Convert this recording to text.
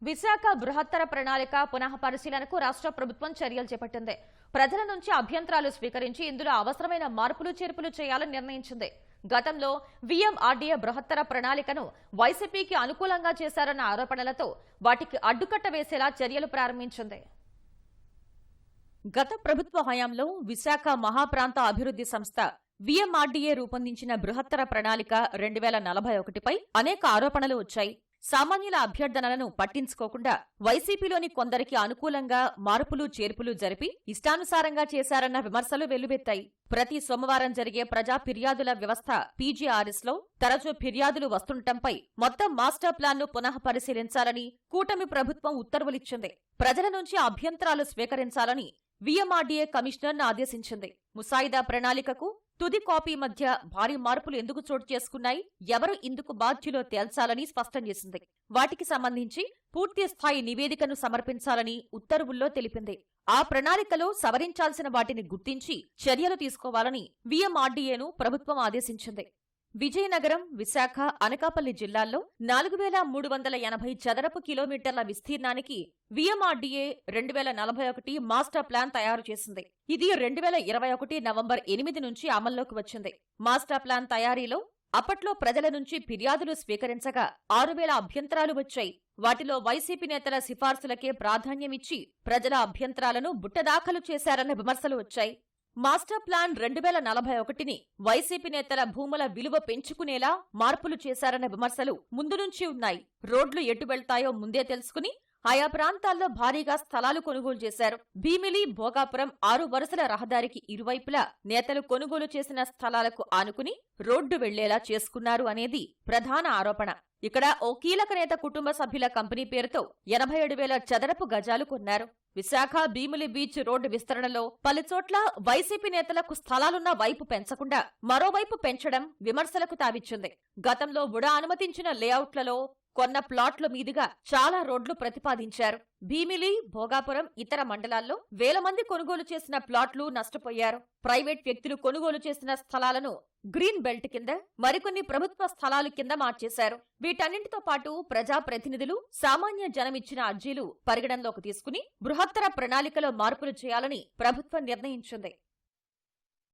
విశాఖ బృహత్తర ప్రణాళిక పునః పరిశీలనకు రాష్ట్ర ప్రభుత్వం చర్యలు చేపట్టింది. ప్రజల నుంచి అభ్యంతరాలు స్వీకరించి ఇందులో అవసరమైన మార్పులు చేర్పులు చేయాలని నిర్ణయించింది. గతంలో వీఎంఆర్డీఏ బృహత్తర ప్రణాళికను వైసీపీకి అనుకూలంగా చేశారన్న ఆరోపణలతో వాటికి అడ్డుకట్ట వేసేలా చర్యలు ప్రారంభించింది. గత ప్రభుత్వ హయాంలో విశాఖ మహాప్రాంత అభివృద్ధి సంస్థ వీఎంఆర్డీఏ రూపొందించిన బృహత్తర ప్రణాళిక 2041పై అనేక ఆరోపణలు వచ్చాయి. సామాన్యుల అభ్యర్థనలను పట్టించుకోకుండా వైసీపీలోని కొందరికి అనుకూలంగా మార్పులు చేర్పులు జరిపి ఇష్టానుసారంగా చేశారన్న విమర్శలు వెల్లువెత్తాయి. ప్రతి సోమవారం జరిగే ప్రజా ఫిర్యాదుల వ్యవస్థ పీజీఆర్ఎస్లో తరచూ ఫిర్యాదులు వస్తుండటంపై మొత్తం మాస్టర్ ప్లాన్ను పునః పరిశీలించాలని కూటమి ప్రభుత్వం ఉత్తర్వులిచ్చింది. ప్రజల నుంచి అభ్యంతరాలు స్వీకరించాలని వీఎంఆర్డీఏ కమిషనర్ను ఆదేశించింది. ముసాయిదా ప్రణాళికకు తుది కాపీ మధ్య భారీ మార్పులు ఎందుకు చోటు చేసుకున్నాయి, ఎవరు ఇందుకు బాధ్యులో తేల్చాలని స్పష్టం చేసింది. వాటికి సంబంధించి పూర్తిస్థాయి నివేదికను సమర్పించాలని ఉత్తర్వుల్లో తెలిపింది. ఆ ప్రణాళికలో సవరించాల్సిన వాటిని గుర్తించి చర్యలు తీసుకోవాలని వీఎంఆర్డీఏను ప్రభుత్వం ఆదేశించింది. విజయనగరం, విశాఖ, అనకాపల్లి జిల్లాల్లో 4380 చదరపు కిలోమీటర్ల విస్తీర్ణానికి వీఎంఆర్డీఏ 2041 మాస్టర్ ప్లాన్ తయారు చేసింది. ఇది 2021 నవంబర్ 8 నుంచి అమల్లోకి వచ్చింది. మాస్టర్ ప్లాన్ తయారీలో అప్పట్లో ప్రజల నుంచి ఫిర్యాదులు స్వీకరించగా 6000 అభ్యంతరాలు వచ్చాయి. వాటిలో వైసీపీ నేతల సిఫార్సులకే ప్రాధాన్యమిచ్చి ప్రజల అభ్యంతరాలను బుట్టదాఖలు చేశారన్న విమర్శలు వచ్చాయి. మాస్టర్ ప్లాన్ 2041ని వైసీపీ నేతల భూముల విలువ పెంచుకునేలా మార్పులు చేశారన్న విమర్శలు ముందు నుంచి ఉన్నాయి. రోడ్లు ఎటు వెళ్తాయో ముందే తెలుసుకుని ఆయా ప్రాంతాల్లో భారీగా స్థలాలు కొనుగోలు చేశారు. భీమిలి, భోగాపురం 6 వరుసల రహదారికి ఇరువైపులా నేతలు కొనుగోలు చేసిన స్థలాలకు ఆనుకుని రోడ్డు వెళ్లేలా చేసుకున్నారు అనేది ప్రధాన ఆరోపణ. ఇక్కడ ఓ కీలక నేత కుటుంబ సభ్యుల కంపెనీ పేరుతో 87,000 చదరపు గజాలు కొన్నారు. విశాఖ భీమిలి బీచ్ రోడ్డు విస్తరణలో పలుచోట్ల వైసీపీ నేతలకు స్థలాలున్న వైపు పెంచకుండా మరోవైపు పెంచడం విమర్శలకు తావిచ్చింది. గతంలో వుడా అనుమతించిన లేఅవుట్లలో కొన్న ప్లాట్ల మీదుగా చాలా రోడ్లు ప్రతిపాదించారు. భీమిలి, భోగాపురం, ఇతర మండలాల్లో వేల మంది కొనుగోలు చేసిన ప్లాట్లు నష్టపోయారు. ప్రైవేట్ వ్యక్తులు కొనుగోలు చేసిన స్థలాలను గ్రీన్ బెల్ట్ కింద, మరికొన్ని ప్రభుత్వ స్థలాలు కింద మార్చేశారు. వీటన్నింటితో పాటు ప్రజాప్రతినిధులు, సామాన్య జనమిచ్చిన అర్జీలు పరిగణనలోకి తీసుకుని బృహత్తర ప్రణాళికలో మార్పులు చేయాలని ప్రభుత్వం నిర్ణయించింది.